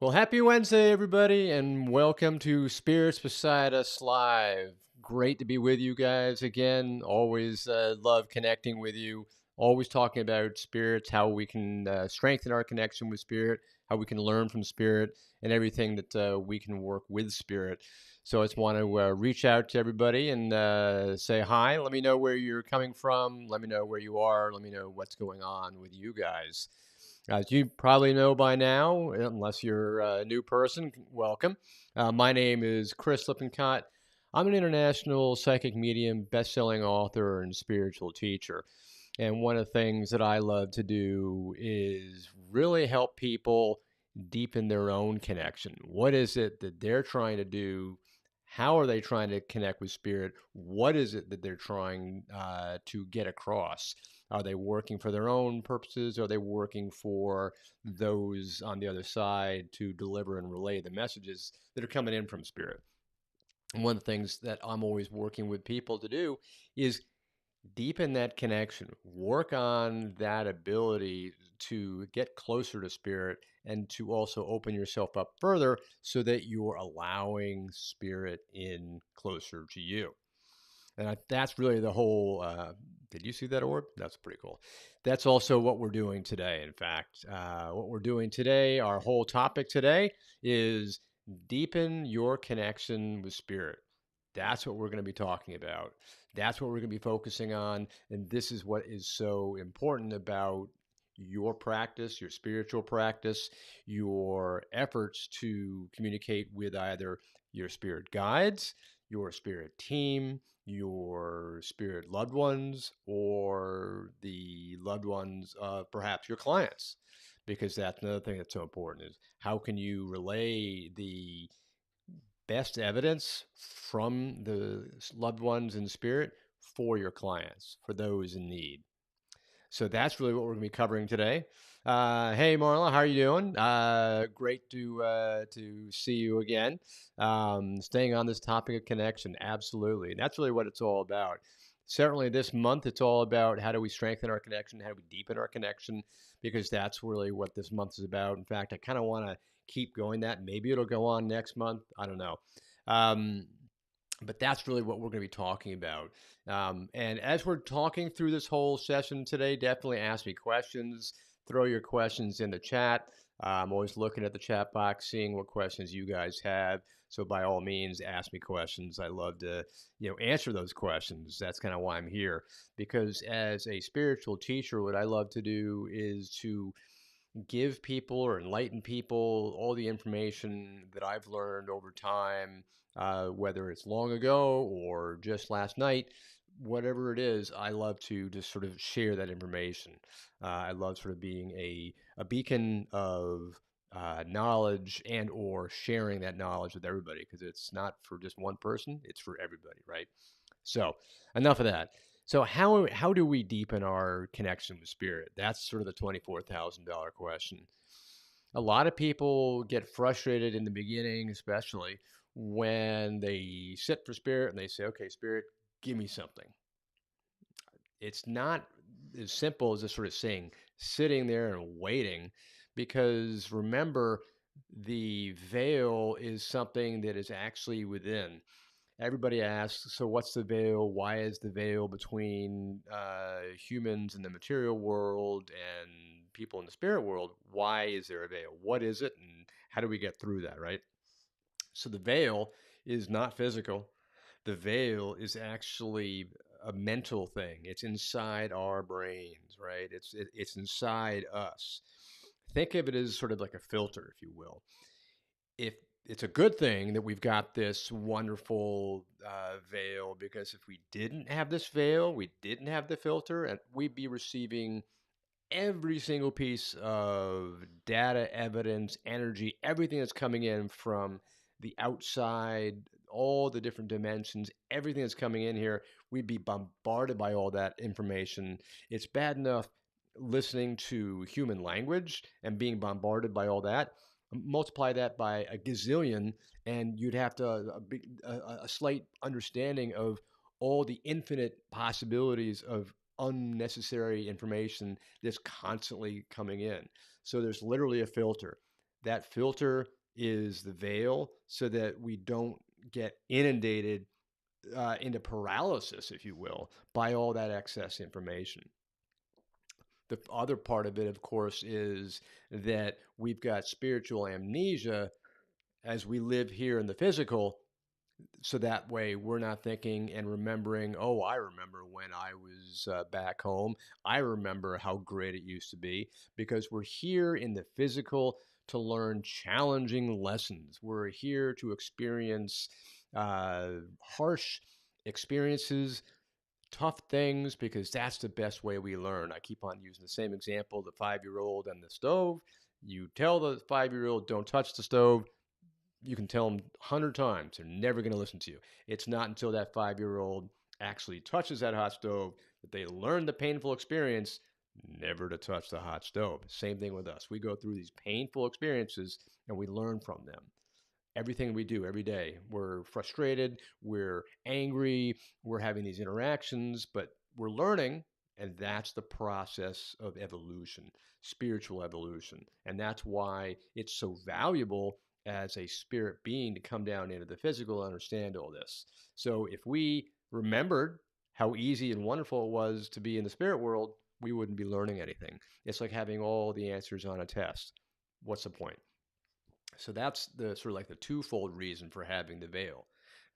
Well, happy Wednesday, everybody, and welcome to Spirits Beside Us Live. Great to be with you guys again. Always love connecting with you. Always talking about spirits, how we can strengthen our connection with spirit, how we can learn from spirit, and everything that we can work with spirit. So I just want to reach out to everybody and say hi. Let me know where you're coming from. Let me know where you are. Let me know what's going on with you guys. As you probably know by now, unless you're a new person, welcome. My name is Chris Lippincott. I'm an international psychic medium, best-selling author, and spiritual teacher. And one of the things that I love to do is really help people deepen their own connection. What is it that they're trying to do? How are they trying to connect with spirit? What is it that they're trying to get across? Are they working for their own purposes? Are they working for those on the other side to deliver and relay the messages that are coming in from spirit? And one of the things that I'm always working with people to do is deepen that connection, work on that ability to get closer to spirit and to also open yourself up further so that you're allowing spirit in closer to you. And that's really the whole. Did you see that orb? That's pretty cool. That's also what we're doing today. In fact, what we're doing today, our whole topic today is deepen your connection with spirit. That's what we're going to be talking about. That's what we're going to be focusing on. And this is what is so important about your practice, your spiritual practice, your efforts to communicate with either your spirit guides, your spirit team, your spirit loved ones, or the loved ones of perhaps your clients. Because that's another thing that's so important is how can you relay the best evidence from the loved ones in spirit for your clients, for those in need. So that's really what we're going to be covering today. Hey, Marla, how are you doing? Great to see you again. Staying on this topic of connection, absolutely. And that's really what it's all about. Certainly, this month, it's all about how do we strengthen our connection, how do we deepen our connection, because that's really what this month is about. In fact, I kind of want to keep going that. Maybe it'll go on next month. I don't know. Um, but that's really what we're going to be talking about. And as we're talking through this whole session today, definitely ask me questions. Throw your questions in the chat. I'm always looking at the chat box, seeing what questions you guys have. So by all means, ask me questions. I love to, answer those questions. That's kind of why I'm here. Because as a spiritual teacher, what I love to do is to give people or enlighten people all the information that I've learned over time, whether it's long ago or just last night, whatever it is, I love to just sort of share that information. I love sort of being a beacon of knowledge and or sharing that knowledge with everybody because it's not for just one person, it's for everybody, right? So enough of that. So how do we deepen our connection with spirit? That's sort of the $24,000 question. A lot of people get frustrated in the beginning, especially when they sit for spirit and they say, "Okay, spirit, give me something." It's not as simple as just sort of saying, sitting there and waiting, because remember, the veil is something that is actually within. Everybody asks, so what's the veil? Why is the veil between humans in the material world and people in the spirit world? Why is there a veil? What is it? And how do we get through that, right? So the veil is not physical. The veil is actually a mental thing. It's inside our brains, right? It's inside us. Think of it as sort of like a filter, if you will. If it's a good thing that we've got this wonderful veil, because if we didn't have this veil, we didn't have the filter, and we'd be receiving every single piece of data, evidence, energy, everything that's coming in from the outside, all the different dimensions, everything that's coming in here, we'd be bombarded by all that information. It's bad enough listening to human language and being bombarded by all that. Multiply that by a gazillion, and you'd have to a slight understanding of all the infinite possibilities of unnecessary information that's constantly coming in. So there's literally a filter. That filter is the veil so that we don't get inundated into paralysis, if you will, by all that excess information. The other part of it, of course, is that we've got spiritual amnesia as we live here in the physical. So that way we're not thinking and remembering, oh, I remember when I was back home. I remember how great it used to be, because we're here in the physical to learn challenging lessons. We're here to experience harsh experiences, tough things, because that's the best way we learn. I keep on using the same example, the 5-year-old and the stove. You tell the 5-year-old, don't touch the stove. You can tell them 100 times. They're never going to listen to you. It's not until that 5-year-old actually touches that hot stove that they learn the painful experience never to touch the hot stove. Same thing with us. We go through these painful experiences and we learn from them. Everything we do every day, we're frustrated, we're angry, we're having these interactions, but we're learning. And that's the process of evolution, spiritual evolution. And that's why it's so valuable as a spirit being to come down into the physical and understand all this. So if we remembered how easy and wonderful it was to be in the spirit world, we wouldn't be learning anything. It's like having all the answers on a test. What's the point? So that's the sort of like the twofold reason for having the veil.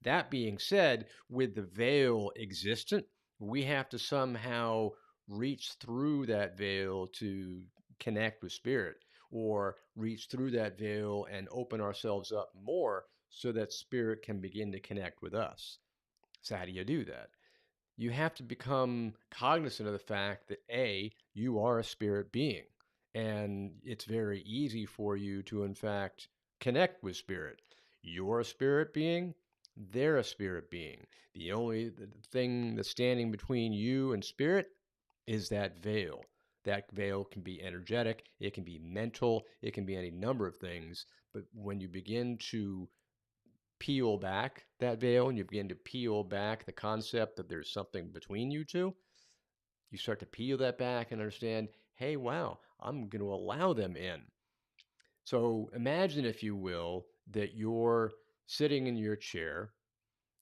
That being said, with the veil existent, we have to somehow reach through that veil to connect with spirit, or reach through that veil and open ourselves up more so that spirit can begin to connect with us. So, how do you do that? You have to become cognizant of the fact that A, you are a spirit being. And it's very easy for you to, in fact, connect with spirit. You're a spirit being, they're a spirit being. The only thing that's standing between you and spirit is that veil. That veil can be energetic, it can be mental, it can be any number of things. But when you begin to peel back that veil and you begin to peel back the concept that there's something between you two, you start to peel that back and understand, hey, wow, I'm going to allow them in. So imagine, if you will, that you're sitting in your chair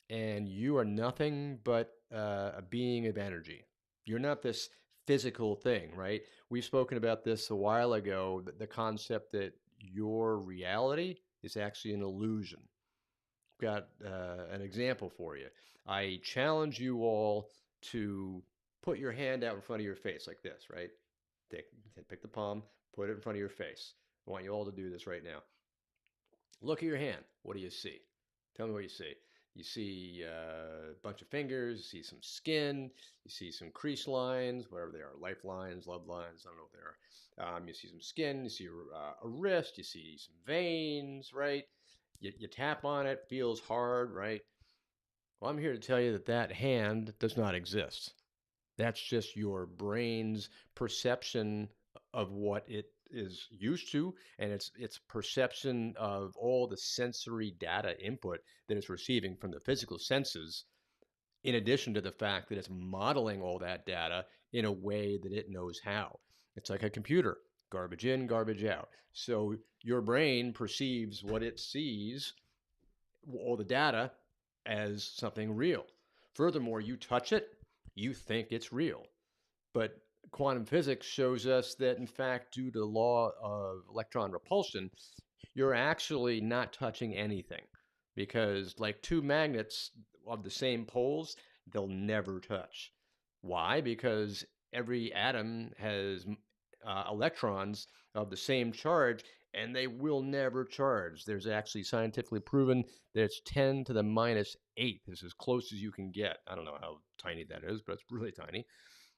and you are nothing but a being of energy. You're not this physical thing, right? We've spoken about this a while ago, the concept that your reality is actually an illusion. Got an example for you. I challenge you all to put your hand out in front of your face like this, right? Pick the palm, put it in front of your face. I want you all to do this right now. Look at your hand. What do you see? Tell me what you see. You see a bunch of fingers, you see some skin, you see some crease lines, whatever they are, life lines, love lines, I don't know what they are. You see some skin, you see a wrist, you see some veins, right? You tap on it, feels hard, right? Well, I'm here to tell you that that hand does not exist. That's just your brain's perception of what it is used to, and its perception of all the sensory data input that it's receiving from the physical senses, in addition to the fact that it's modeling all that data in a way that it knows how. It's like a computer, garbage in, garbage out. So your brain perceives what it sees, all the data, as something real. Furthermore, you touch it, you think it's real. But quantum physics shows us that, in fact, due to the law of electron repulsion, you're actually not touching anything, because, like two magnets of the same poles, they'll never touch. Why? Because every atom has electrons of the same charge, and they will never charge. There's actually scientifically proven that it's 10 to the minus 8. This is as close as you can get. I don't know how tiny that is, but it's really tiny.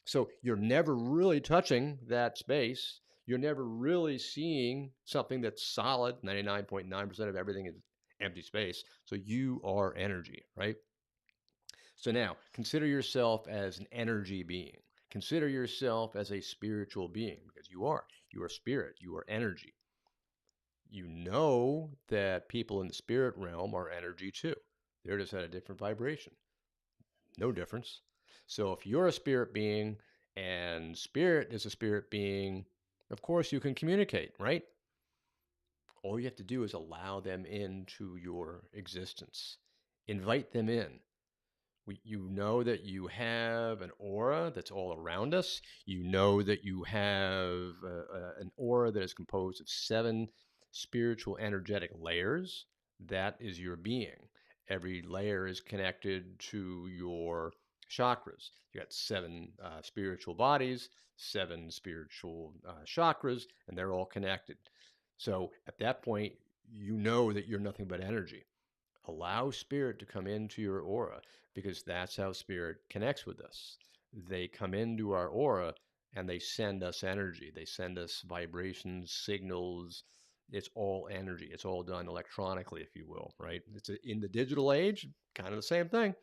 So you're never really touching that space. You're never really seeing something that's solid. 99.9% of everything is empty space. So you are energy, right? So now consider yourself as an energy being. Consider yourself as a spiritual being, because you are. You are spirit. You are energy. You know that people in the spirit realm are energy too. They're just at a different vibration. No difference. So if you're a spirit being and spirit is a spirit being, of course you can communicate, right? All you have to do is allow them into your existence. Invite them in. You know that you have an aura that's all around us. You know that you have an aura that is composed of 7 spiritual energetic layers. That is your being. Every layer is connected to your chakras. You got 7 spiritual bodies, 7 spiritual chakras, and they're all connected. So at that point, you know that you're nothing but energy. Allow spirit to come into your aura, because that's how spirit connects with us. They come into our aura and they send us energy. They send us vibrations, signals. It's all energy. It's all done electronically, if you will, right? It's in the digital age, kind of the same thing.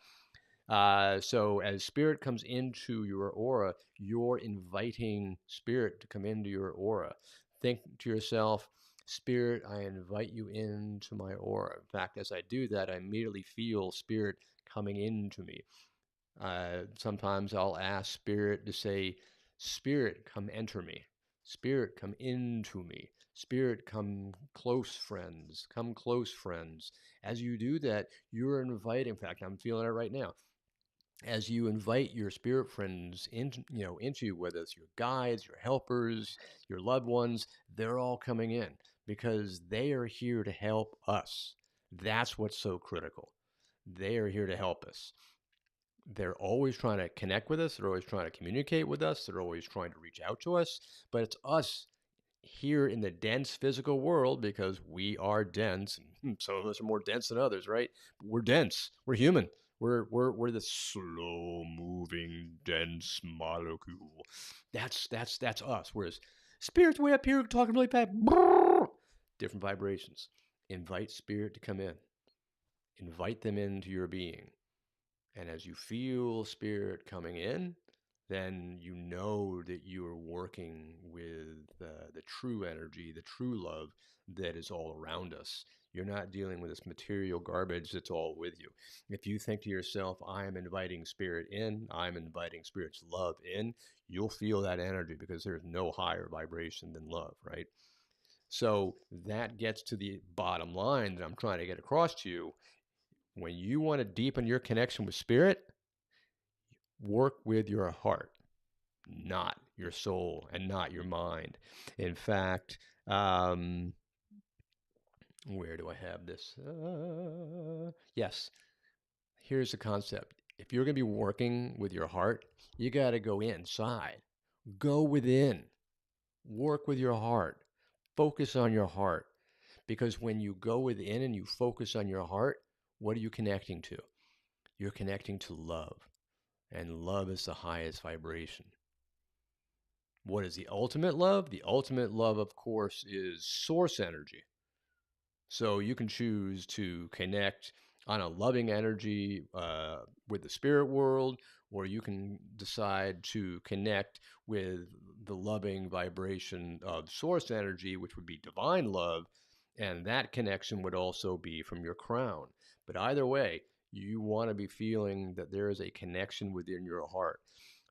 So as spirit comes into your aura, you're inviting spirit to come into your aura. Think to yourself, Spirit, I invite you into my aura. In fact, as I do that, I immediately feel spirit coming into me. Sometimes I'll ask spirit to say, Spirit, come enter me. Spirit, come into me. Spirit, come close friends. Come close friends. As you do that, you're inviting, in fact, I'm feeling it right now, as you invite your spirit friends into you, whether it's your guides, your helpers, your loved ones, they're all coming in because they are here to help us. That's what's so critical. They are here to help us. They're always trying to connect with us. They're always trying to communicate with us. They're always trying to reach out to us. But it's us here in the dense physical world, because we are dense. Some of us are more dense than others, right? But we're dense. We're human. We're the slow moving dense molecule. That's us. Whereas spirit's way up here talking really fast. Different vibrations. Invite spirit to come in. Invite them into your being. And as you feel spirit coming in, then you know that you are working with the true energy, the true love that is all around us. You're not dealing with this material garbage that's all with you. If you think to yourself, I am inviting spirit in, I'm inviting spirit's love in, you'll feel that energy, because there's no higher vibration than love, right? So that gets to the bottom line that I'm trying to get across to you. When you want to deepen your connection with spirit, work with your heart, not your soul and not your mind. In fact, where do I have this? Yes, here's the concept. If you're going to be working with your heart, you got to go inside, go within, work with your heart, focus on your heart. Because when you go within and you focus on your heart, what are you connecting to? You're connecting to love. And love is the highest vibration. What is the ultimate love? The ultimate love, of course, is source energy. So you can choose to connect on a loving energy with the spirit world, or you can decide to connect with the loving vibration of source energy, which would be divine love. And that connection would also be from your crown. But either way, you want to be feeling that there is a connection within your heart.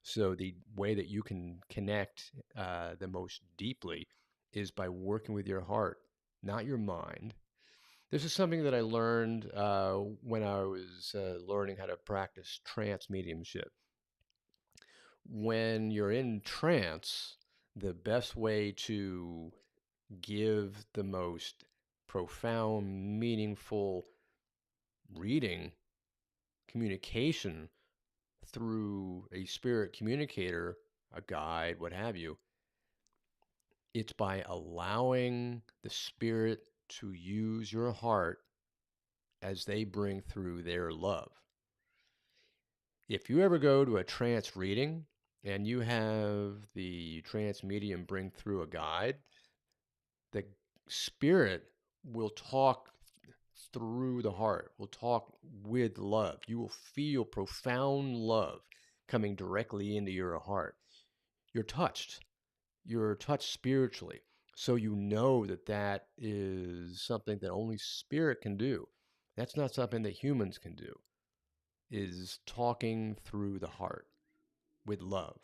So the way that you can connect the most deeply is by working with your heart, not your mind. This is something that I learned when I was learning how to practice trance mediumship. When you're in trance, the best way to give the most profound, meaningful reading, communication through a spirit communicator, a guide, what have you, it's by allowing the spirit to use your heart as they bring through their love. If you ever go to a trance reading and you have the trance medium bring through a guide, the spirit will talk through the heart, will talk with love. You will feel profound love coming directly into your heart. You're touched. You're touched spiritually. So you know that that is something that only spirit can do. That's not something that humans can do, is talking through the heart with love.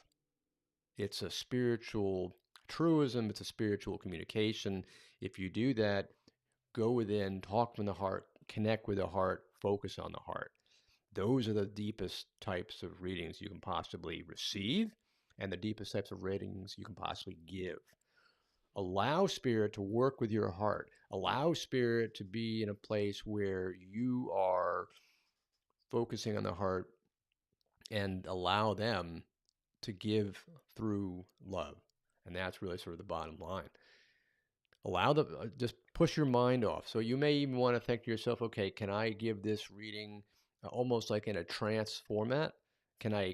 It's a spiritual truism. It's a spiritual communication. If you do that, go within, talk from the heart, connect with the heart, focus on the heart. Those are the deepest types of readings you can possibly receive and the deepest types of readings you can possibly give. Allow spirit to work with your heart. Allow spirit to be in a place where you are focusing on the heart and allow them to give through love. And that's really sort of the bottom line. Allow the just push your mind off. So you may even want to think to yourself, okay, can I give this reading almost like in a trance format? Can I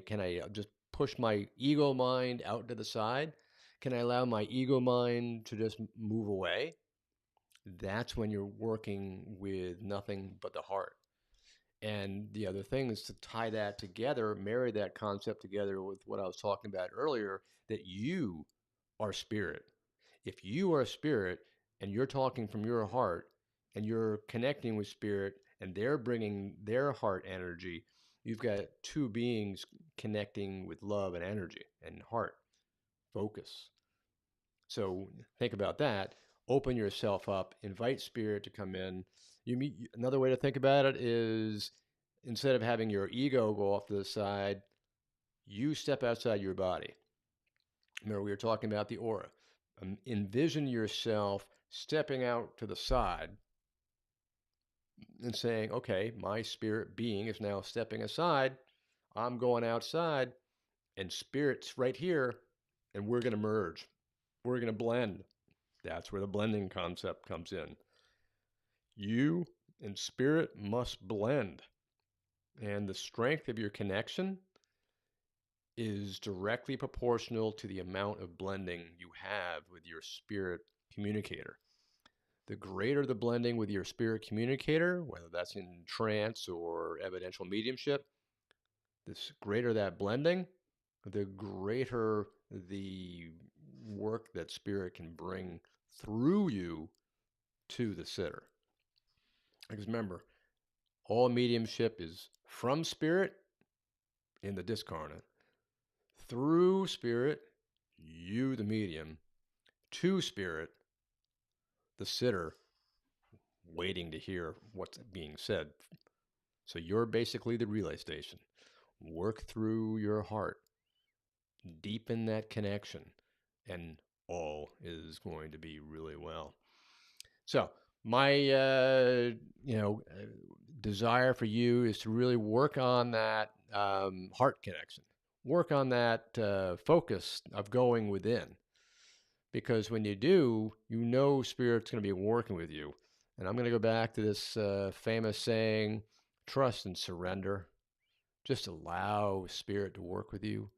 just push my ego mind out to the side? Can I allow my ego mind to just move away? That's when you're working with nothing but the heart. And the other thing is to tie that together, marry that concept together with what I was talking about earlier, that you are spirit. If you are spirit and you're talking from your heart and you're connecting with spirit and they're bringing their heart energy, you've got two beings connecting with love and energy and heart focus. So think about that. Open yourself up, invite spirit to come in. Another way to think about it is instead of having your ego go off to the side, you step outside your body. Remember, we were talking about the aura. Envision yourself stepping out to the side and saying, okay, my spirit being is now stepping aside. I'm going outside, and spirit's right here, and we're going to merge. We're going to blend. That's where the blending concept comes in. You and spirit must blend. And the strength of your connection is directly proportional to the amount of blending you have with your spirit communicator. The greater the blending with your spirit communicator, whether that's in trance or evidential mediumship, the greater that blending, the greater the work that spirit can bring through you to the sitter. Because remember, all mediumship is from spirit in the discarnate, through spirit, you, the medium, to spirit, the sitter, waiting to hear what's being said. So you're basically the relay station. Work through your heart, deepen that connection, and all is going to be really well. So my desire for you is to really work on that heart connection, work on that focus of going within, because when you do, spirit's going to be working with you. And I'm going to go back to this famous saying, trust and surrender. Just allow spirit to work with you.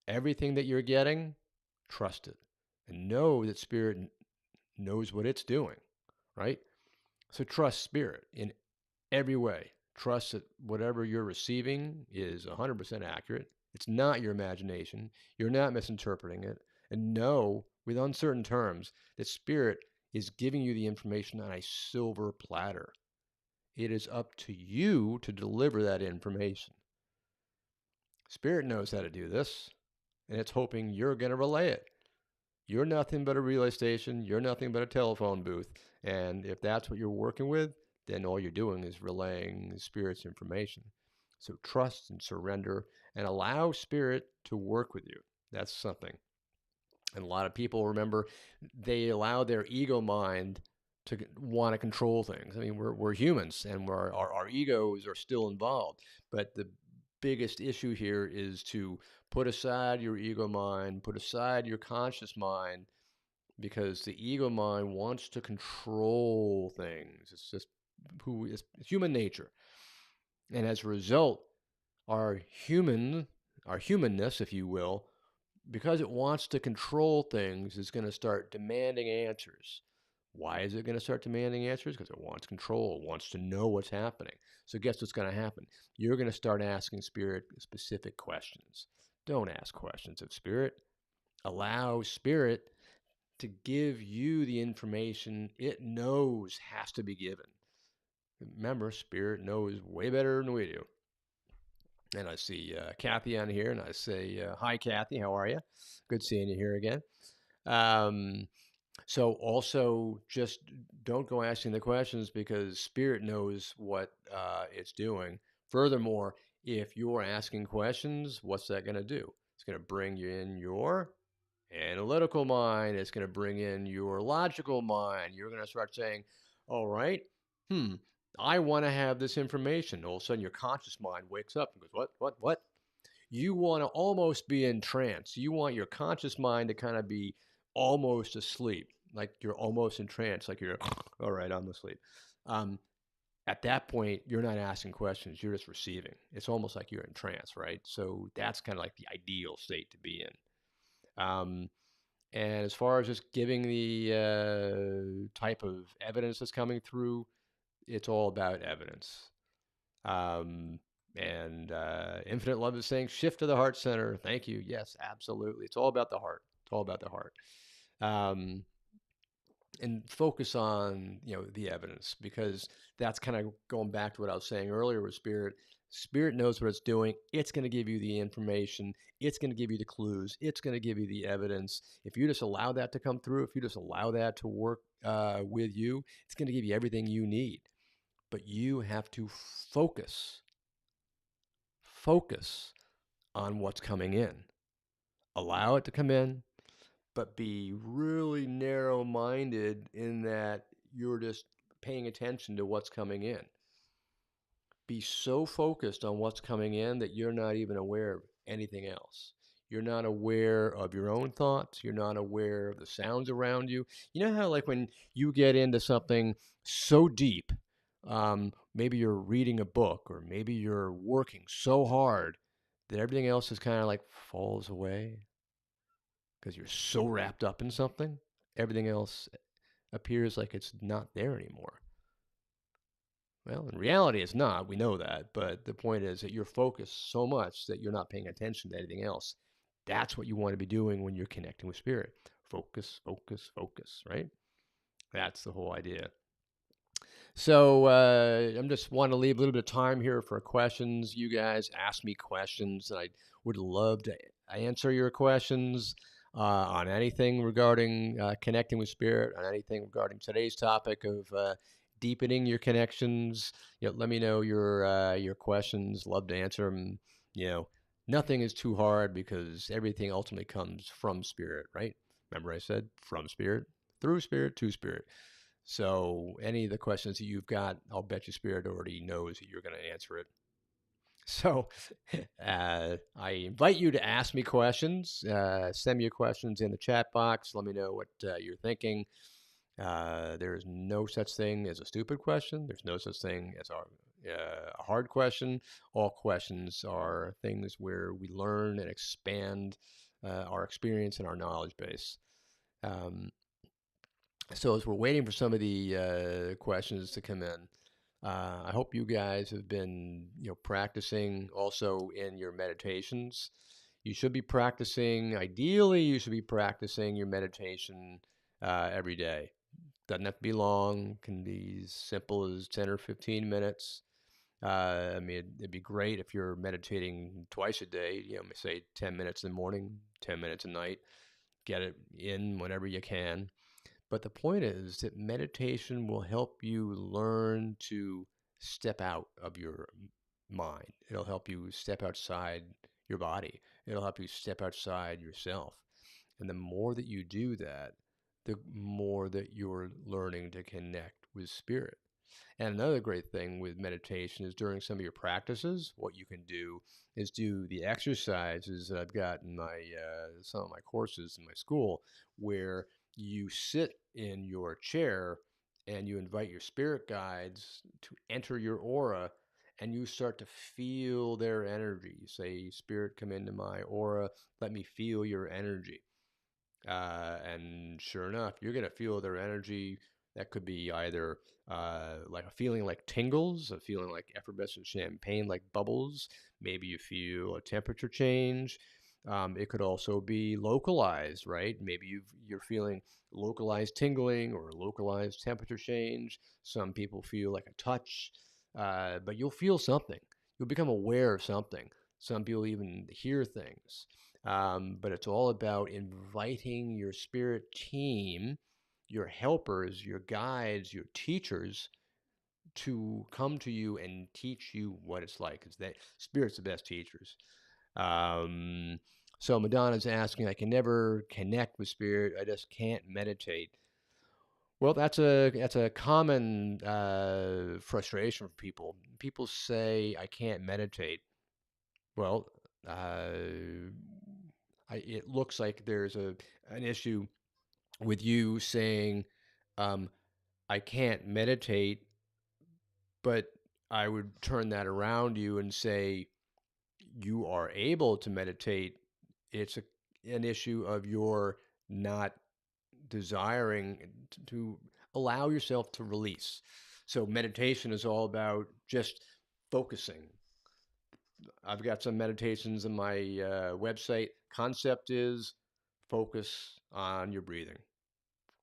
Everything that you're getting, trust it and know that spirit knows what it's doing, right? So trust spirit in every way. Trust that whatever you're receiving is 100% accurate. It's not your imagination. You're not misinterpreting it. And know with uncertain terms that spirit is giving you the information on a silver platter. It is up to you to deliver that information. Spirit knows how to do this, and it's hoping you're going to relay it. You're nothing but a relay station. You're nothing but a telephone booth. And if that's what you're working with, then all you're doing is relaying Spirit's information. So trust and surrender and allow Spirit to work with you. That's something. And a lot of people, remember, they allow their ego mind to want to control things. I mean, we're humans, and our egos are still involved. But the biggest issue here is to put aside your ego mind, put aside your conscious mind, because the ego mind wants to control things. It's just it's human nature. And as a result, our humanness, if you will, because it wants to control things, is going to start demanding answers. Why is it going to start demanding answers? Because it wants control. It wants to know what's happening. So guess what's going to happen? You're going to start asking Spirit specific questions. Don't ask questions of Spirit. Allow Spirit to give you the information it knows has to be given. Remember, Spirit knows way better than we do. And I see Kathy on here, and I say, hi, Kathy, how are you? Good seeing you here again. Um, So also just don't go asking the questions because spirit knows what it's doing. Furthermore, if you're asking questions, what's that going to do? It's going to bring you in your analytical mind. It's going to bring in your logical mind. You're going to start saying, all right, hmm, I want to have this information. All of a sudden, your conscious mind wakes up and goes, what? You want to almost be in trance. You want your conscious mind to kind of be almost asleep, like you're almost in trance, like you're, all right, I'm asleep. Um, at that point, you're not asking questions, you're just receiving. It's almost like you're in trance, right? So that's kind of like the ideal state to be in. And as far as just giving the type of evidence that's coming through, it's all about evidence. Um, and Infinite Love is saying, shift to the heart center. Thank you. Yes, absolutely. It's all about the heart. It's all about the heart. Um, and focus on the evidence, because that's kind of going back to what I was saying earlier with spirit. Spirit knows what it's doing. It's going to give you the information. It's going to give you the clues. It's going to give you the evidence. If you just allow that to come through, if you just allow that to work with you, it's going to give you everything you need. But you have to focus on what's coming in. Allow it to come in, but be really narrow minded in that you're just paying attention to what's coming in. Be so focused on what's coming in that you're not even aware of anything else. You're not aware of your own thoughts. You're not aware of the sounds around you. You know how, like, when you get into something so deep, maybe you're reading a book or maybe you're working so hard that everything else is kind of like falls away because you're so wrapped up in something. Everything else appears like it's not there anymore. Well, in reality, it's not. We know that. But the point is that you're focused so much that you're not paying attention to anything else. That's what you want to be doing when you're connecting with spirit. Focus, focus, focus, right? That's the whole idea. So I'm just want to leave a little bit of time here for questions. You guys ask me questions, and I would love to answer your questions on anything regarding connecting with spirit, on anything regarding today's topic of deepening your connections. Let me know your questions. Love to answer them. You know, Nothing is too hard because everything ultimately comes from spirit, right? Remember I said from spirit, through spirit, to spirit. So any of the questions that you've got, I'll bet you Spirit already knows that you're going to answer it. So I invite you to ask me questions. Send me your questions in the chat box. Let me know what you're thinking. There is no such thing as a stupid question. There's no such thing as a hard question. All questions are things where we learn and expand our experience and our knowledge base. Um, so as we're waiting for some of the questions to come in, I hope you guys have been, practicing also in your meditations. You should be practicing. Ideally, you should be practicing your meditation every day. Doesn't have to be long. Can be as simple as 10 or 15 minutes. I mean, it'd be great if you're meditating twice a day. Say 10 minutes in the morning, 10 minutes at night. Get it in whenever you can. But the point is that meditation will help you learn to step out of your mind. It'll help you step outside your body. It'll help you step outside yourself. And the more that you do that, the more that you're learning to connect with spirit. And another great thing with meditation is during some of your practices, what you can do is do the exercises that I've got in my some of my courses in my school, where you sit in your chair and you invite your spirit guides to enter your aura, and you start to feel their energy. You say, "Spirit, come into my aura. Let me feel your energy." And sure enough, you're going to feel their energy. That could be either like a feeling like tingles, a feeling like effervescent champagne, like bubbles. Maybe you feel a temperature change. It could also be localized, right? Maybe you're feeling localized tingling or localized temperature change. Some people feel like a touch, but you'll feel something. You'll become aware of something. Some people even hear things. But it's all about inviting your spirit team your helpers, your guides, your teachers to come to you and teach you what it's like. Because Spirit's the best teachers. Um, so Madonna's asking, I can never connect with Spirit. I just can't meditate. Well, that's a common frustration for people. People say I can't meditate. Well, it looks like there's an issue with you saying um, I can't meditate, but I would turn that around you and say you are able to meditate. It's an issue of your not desiring to allow yourself to release. So meditation is all about just focusing. I've got some meditations on my website. Concept is focus on your breathing.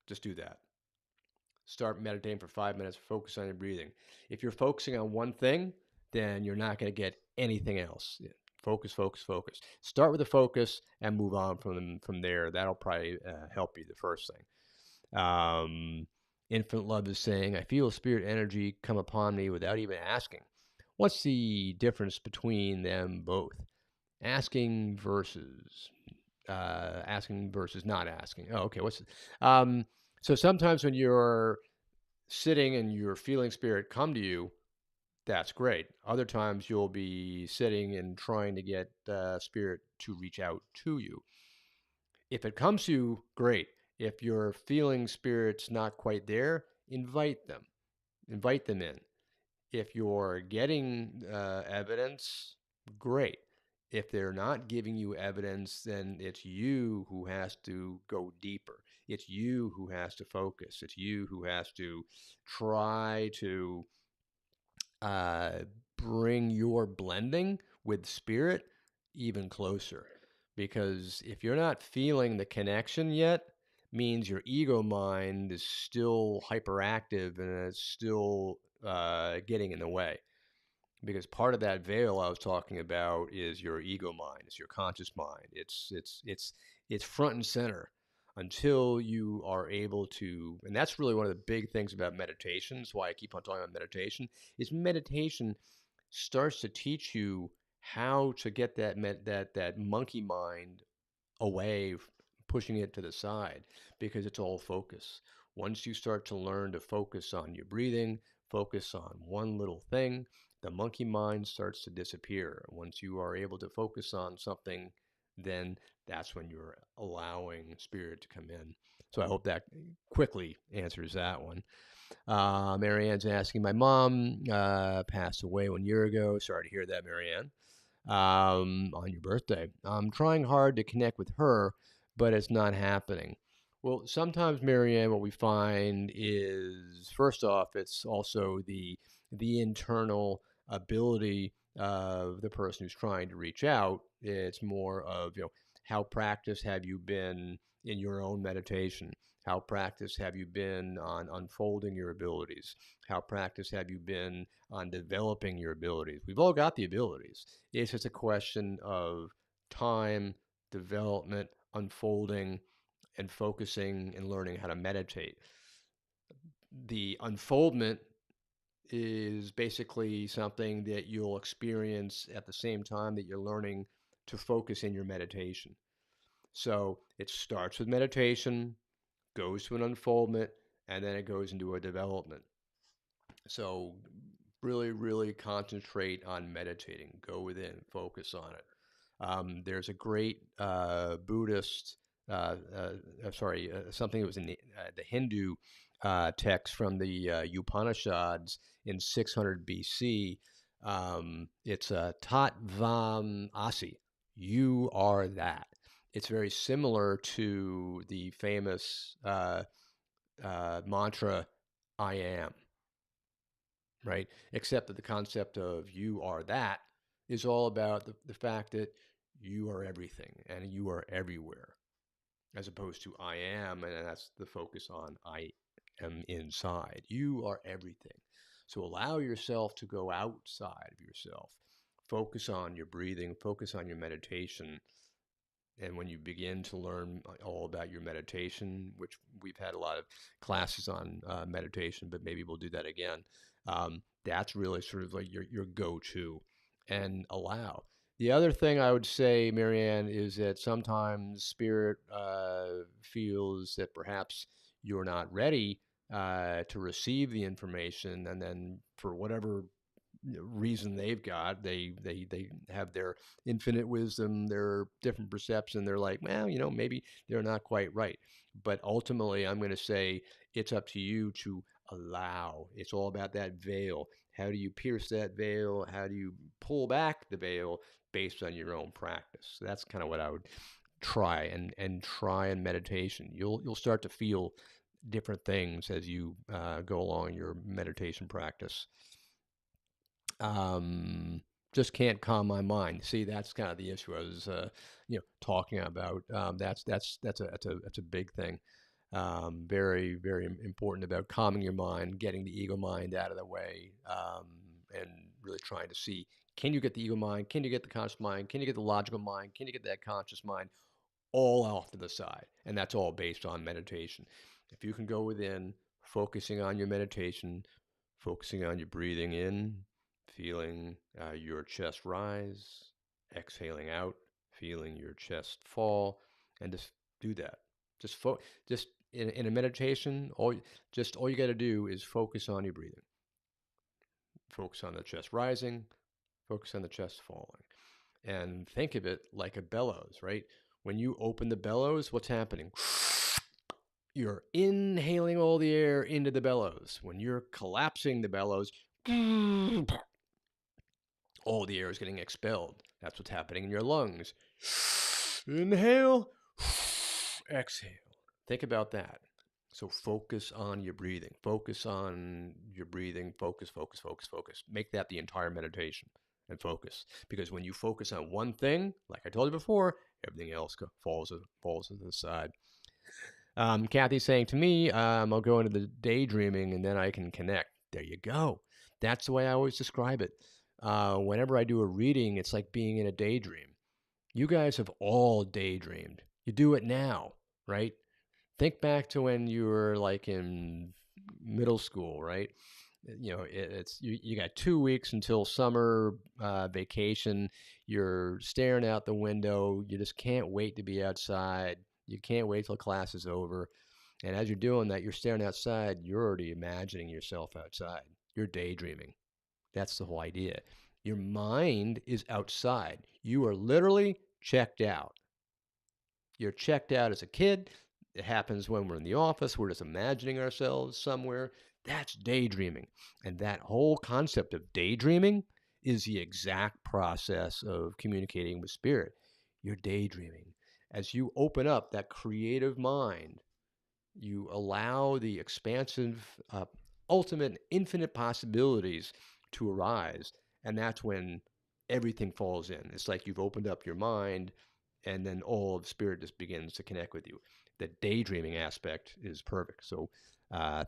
Just do that. Start meditating for 5 minutes. Focus on your breathing. If you're focusing on one thing, then you're not going to get anything else. Focus, focus, focus. Start with the focus and move on from there. That'll probably help you the first thing. Infinite Love is saying, I feel spirit energy come upon me without even asking. What's the difference between them both? Asking versus not asking. Oh, okay. So sometimes when you're sitting and you're feeling spirit come to you, that's great. Other times you'll be sitting and trying to get spirit to reach out to you. If it comes to you, great. If you're feeling spirits not quite there, invite them. Invite them in. If you're getting evidence, great. If they're not giving you evidence, then it's you who has to go deeper. It's you who has to focus. It's you who has to try to uh, bring your blending with spirit even closer. Because if you're not feeling the connection yet, means your ego mind is still hyperactive and it's still getting in the way. Because part of that veil I was talking about is your ego mind, it's your conscious mind. It's front and center until you are able to, and that's really one of the big things about meditation. That's why I keep on talking about meditation. Is meditation starts to teach you how to get that monkey mind away, pushing it to the side, because it's all focus. Once you start to learn to focus on your breathing, focus on one little thing, the monkey mind starts to disappear. Once you are able to focus on something, then that's when you're allowing spirit to come in. So I hope that quickly answers that one. Marianne's asking, my mom passed away 1 year ago. Sorry to hear that, Marianne, on your birthday. I'm trying hard to connect with her, but it's not happening. Well, sometimes, Marianne, what we find is, first off, it's also the internal ability of the person who's trying to reach out. It's more of, how practiced have you been in your own meditation? How practiced have you been on unfolding your abilities? How practiced have you been on developing your abilities? We've all got the abilities. It's just a question of time, development, unfolding, and focusing and learning how to meditate. The unfoldment is basically something that you'll experience at the same time that you're learning to focus in your meditation. So it starts with meditation, goes to an unfoldment, and then it goes into a development. So really, really concentrate on meditating. Go within, focus on it. There's a great Buddhist, something that was in the Hindu text from the Upanishads in 600 BC. It's Tat Vam Asi. You are that. It's very similar to the famous mantra, I am, right? Except that the concept of you are that is all about the fact that you are everything and you are everywhere, as opposed to I am, and that's the focus on I am inside. You are everything. So allow yourself to go outside of yourself. Focus on your breathing, focus on your meditation, And when you begin to learn all about your meditation, which we've had a lot of classes on meditation, but maybe we'll do that again. That's really sort of like your go-to, and allow. The other thing I would say, Marianne, is that sometimes spirit feels that perhaps you're not ready to receive the information, and then for whatever reason they've got, they have their infinite wisdom, their different perception. They're like, well, maybe they're not quite right. But ultimately, I'm going to say it's up to you to allow. It's all about that veil. How do you pierce that veil? How do you pull back the veil based on your own practice? So that's kind of what I would try, and try in meditation. You'll start to feel different things as you go along your meditation practice. um, just can't calm my mind. See, that's kind of the issue I was, talking about. That's a big thing. Very, very important about calming your mind, getting the ego mind out of the way, and really trying to see: can you get the ego mind? Can you get the conscious mind? Can you get the logical mind? Can you get that conscious mind? All off to the side. And that's all based on meditation. If you can go within, focusing on your meditation, focusing on your breathing in, feeling your chest rise, exhaling out, feeling your chest fall, and just do that. Just in a meditation, all you got to do is focus on your breathing. Focus on the chest rising, focus on the chest falling, and think of it like a bellows, right? When you open the bellows, what's happening? You're inhaling all the air into the bellows. When you're collapsing the bellows, all the air is getting expelled. That's what's happening in your lungs. Inhale, exhale. Think about that. So focus on your breathing. Focus on your breathing. Focus, focus, focus, focus. Make that the entire meditation, and focus. Because when you focus on one thing, like I told you before, everything else falls to the side. Kathy's saying to me, I'll go into the daydreaming and then I can connect. There you go. That's the way I always describe it. Whenever I do a reading, it's like being in a daydream. You guys have all daydreamed. You do it now, right? Think back to when you were like in middle school, right? You got 2 weeks until summer vacation. You're staring out the window. You just can't wait to be outside. You can't wait till class is over. And as you're doing that, you're staring outside. You're already imagining yourself outside. You're daydreaming. That's the whole idea. Your mind is outside. You are literally checked out. You're checked out as a kid. It happens when we're in the office. We're just imagining ourselves somewhere. That's daydreaming. And that whole concept of daydreaming is the exact process of communicating with spirit. You're daydreaming. As you open up that creative mind, you allow the expansive, ultimate, infinite possibilities to arise. And that's when everything falls in. It's like you've opened up your mind, and then all of spirit just begins to connect with you. The daydreaming aspect is perfect. So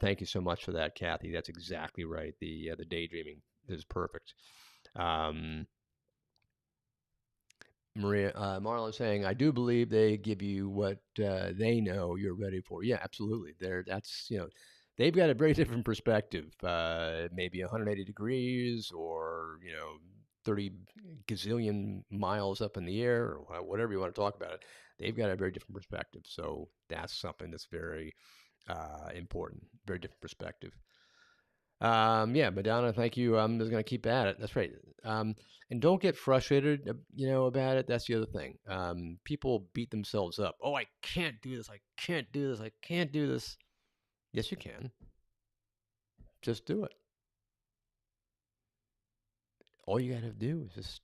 thank you so much for that, Kathy. That's exactly right. The daydreaming is perfect. Um, Maria Marla saying, I do believe they give you what they know you're ready for. Yeah, absolutely. They've got a very different perspective. Maybe 180 degrees, or 30 gazillion miles up in the air, or whatever you want to talk about it. They've got a very different perspective. So that's something that's very important. Very different perspective. Yeah, Madonna, thank you. I'm just gonna keep at it. That's right. And don't get frustrated, about it. That's the other thing. People beat themselves up. Oh, I can't do this. I can't do this. I can't do this. Yes, you can. Just do it. All you gotta do is just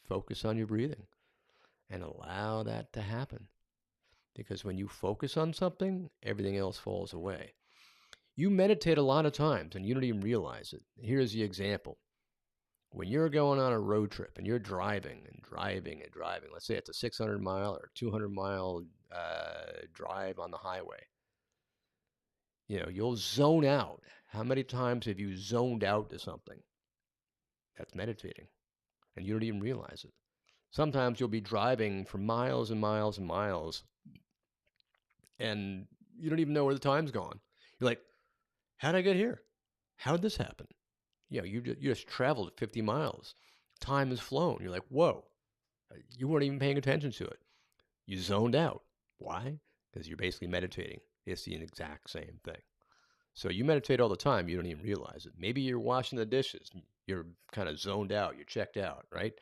focus on your breathing and allow that to happen. Because when you focus on something, everything else falls away. You meditate a lot of times and you don't even realize it. Here's the example. When you're going on a road trip and you're driving and driving and driving, let's say it's a 600-mile or 200-mile drive on the highway, you'll zone out. How many times have you zoned out to something? That's meditating, and you don't even realize it. Sometimes you'll be driving for miles and miles and miles, and you don't even know where the time's gone. You're like, how'd I get here? How'd this happen? You just traveled 50 miles. Time has flown. You're like, whoa, you weren't even paying attention to it. You zoned out. Why? Because you're basically meditating. It's the exact same thing. So you meditate all the time. You don't even realize it. Maybe you're washing the dishes. You're kind of zoned out. You're checked out, right?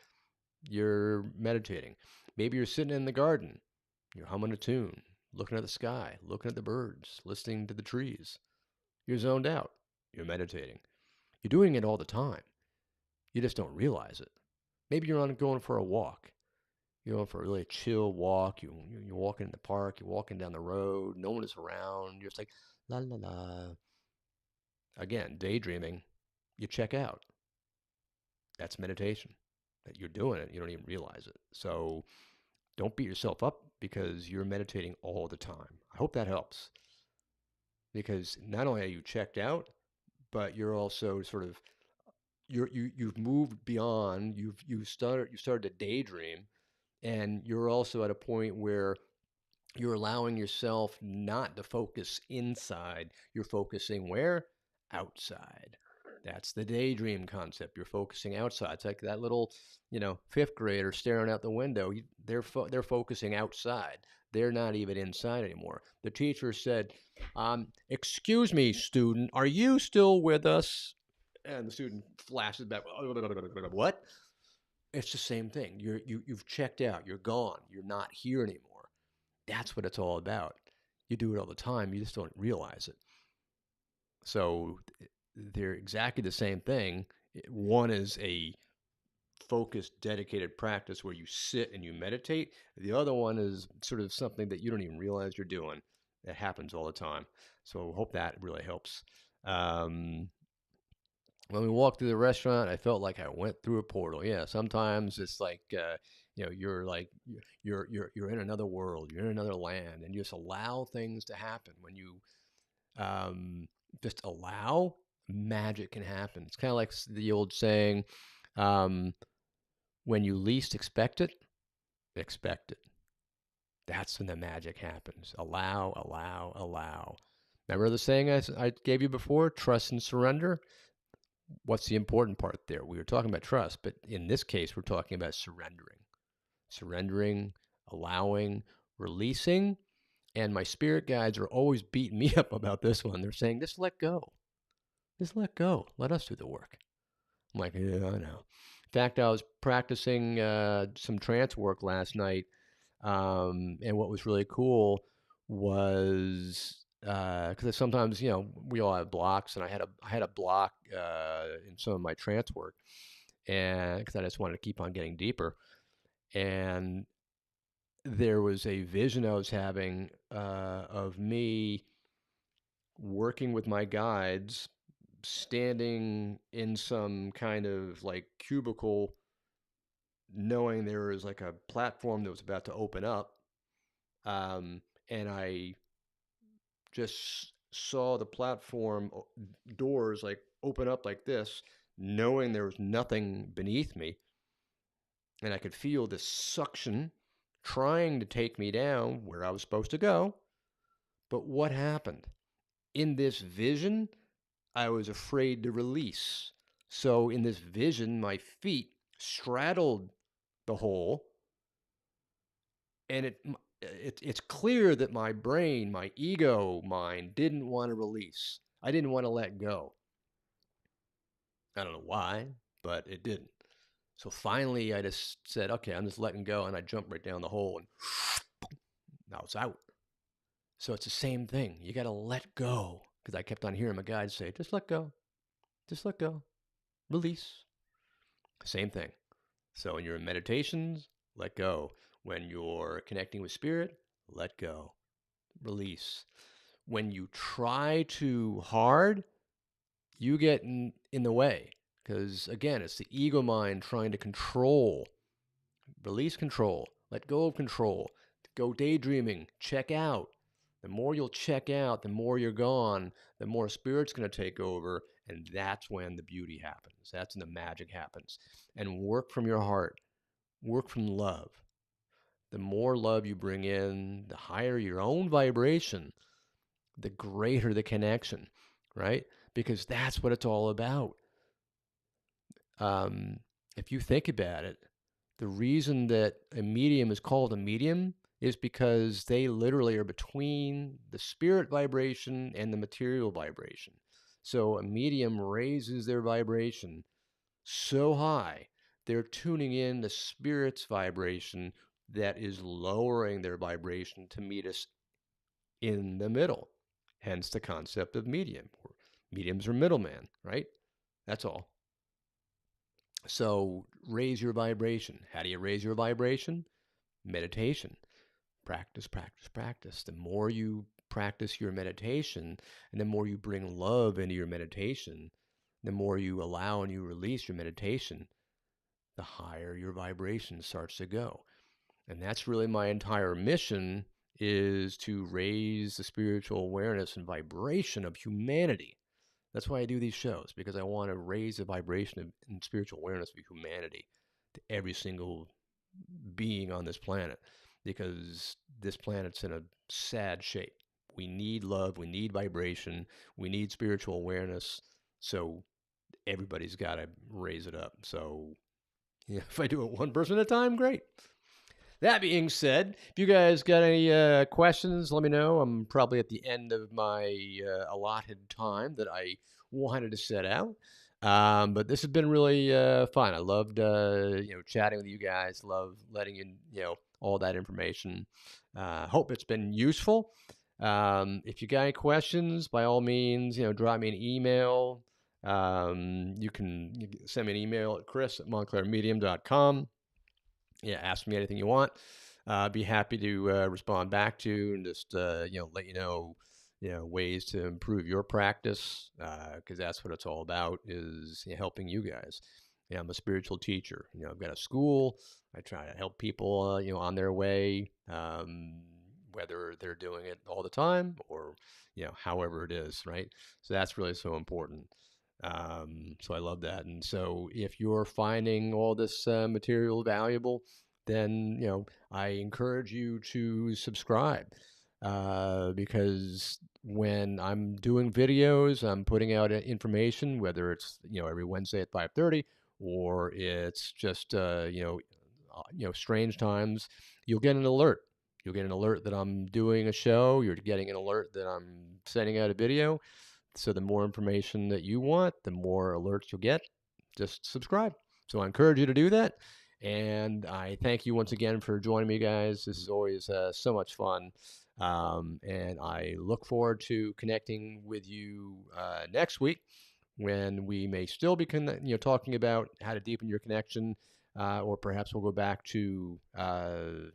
You're meditating. Maybe you're sitting in the garden. You're humming a tune, looking at the sky, looking at the birds, listening to the trees. You're zoned out. You're meditating. You're doing it all the time. You just don't realize it. Maybe you're on going for a walk. You're going for a really chill walk. You're walking in the park. You're walking down the road. No one is around. You're just like, la la la. Again, daydreaming. You check out. That's meditation. That you're doing it. You don't even realize it. So don't beat yourself up because you're meditating all the time. I hope that helps. Because not only are you checked out, but you're also sort of you've moved beyond. You started to daydream, and you're also at a point where you're allowing yourself not to focus inside. You're focusing where? Outside. That's the daydream concept. You're focusing outside. It's like that little, fifth grader staring out the window. They're focusing outside. They're not even inside anymore. The teacher said, "Excuse me, student, are you still with us?" And the student flashes back. What? It's the same thing. You've checked out. You're gone. You're not here anymore. That's what it's all about. You do it all the time. You just don't realize it. So they're exactly the same thing. One is a focused, dedicated practice where you sit and you meditate. The other one is sort of something that you don't even realize you're doing. That happens all the time. So hope that really helps. Um, when we walked through the restaurant, I felt like I went through a portal. Yeah, sometimes it's like you're like you're in another world, you're in another land, and you just allow things to happen. When you um, just allow, magic can happen. It's kind of like the old saying, um, when you least expect it, expect it. That's when the magic happens. Allow, allow, allow. Remember the saying I gave you before? Trust and surrender? What's the important part there? We were talking about trust, but in this case, we're talking about surrendering. Surrendering, allowing, releasing. And my spirit guides are always beating me up about this one. They're saying, just let go. Just let go. Let us do the work. I'm like, yeah, I know. In fact, I was practicing some trance work last night, and what was really cool was because sometimes we all have blocks, and I had a block in some of my trance work, and because I just wanted to keep on getting deeper, and there was a vision I was having of me working with my guides, standing in some kind of like cubicle, knowing there was like a platform that was about to open up. And I just saw the platform doors like open up like this, knowing there was nothing beneath me. And I could feel this suction trying to take me down where I was supposed to go. But what happened? In this vision, I was afraid to release. So in this vision, my feet straddled the hole, and it's clear that my brain, my ego mind, didn't want to release. I didn't want to let go. I don't know why, but it didn't. So finally, I just said, "Okay, I'm just letting go," and I jumped right down the hole, and now it's out. So it's the same thing. You got to let go, because I kept on hearing my guide say, "Just let go, just let go, release." Same thing. So when you're in meditations, let go. When you're connecting with spirit, let go, release. When you try too hard, you get in the way. Because again, it's the ego mind trying to control. Release control. Let go of control. Go daydreaming. Check out. The more you'll check out, the more you're gone, the more spirit's going to take over. And that's when the beauty happens. That's when the magic happens. And work from your heart. work from love. The more love you bring in, the higher your own vibration, the greater the connection, right? Because that's what it's all about. Um, if you think about it, the reason that a medium is called a medium is because they literally are between the spirit vibration and the material vibration. So a medium raises their vibration so high, they're tuning in the spirit's vibration that is lowering their vibration to meet us in the middle. Hence the concept of medium. Mediums are middleman, right? That's all. So raise your vibration. How do you raise your vibration? Meditation. Practice, practice, practice. The more you practice your meditation and the more you bring love into your meditation, the more you allow and you release your meditation, the higher your vibration starts to go. And that's really my entire mission, is to raise the spiritual awareness and vibration of humanity. That's why I do these shows, because I want to raise the vibration of, and spiritual awareness of humanity to every single being on this planet, because this planet's in a sad shape. We need love, we need vibration, we need spiritual awareness. So everybody's got to raise it up. So yeah, if I do it one person at a time, great. That being said, if you guys got any questions, let me know. I'm probably at the end of my allotted time that I wanted to set out. But this has been really fun. I loved chatting with you guys. Love letting you all that information. Hope it's been useful. If you got any questions, by all means, drop me an email. You can send me an email at chris@montclairmedium.com. Yeah, ask me anything you want. Be happy to respond back to, and just let ways to improve your practice, because that's what it's all about, is helping you guys. Yeah, I'm a spiritual teacher. I've got a school. I try to help people on their way, whether they're doing it all the time or however it is, right? So that's really so important. So I love that. And so if you're finding all this material valuable, then I encourage you to subscribe, because when I'm doing videos, I'm putting out information, whether it's every Wednesday at 5:30, or it's just strange times. You'll get an alert. You'll get an alert that I'm doing a show. You're getting an alert that I'm sending out a video. So the more information that you want, the more alerts you'll get. Just subscribe. So I encourage you to do that. And I thank you once again for joining me, guys. This is always so much fun. And I look forward to connecting with you next week, when we may still be talking about how to deepen your connection, or perhaps we'll go back to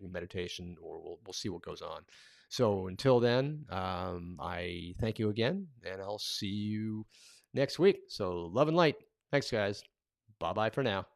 meditation, or we'll see what goes on. So until then, I thank you again, and I'll see you next week. So love and light. Thanks, guys. Bye-bye for now.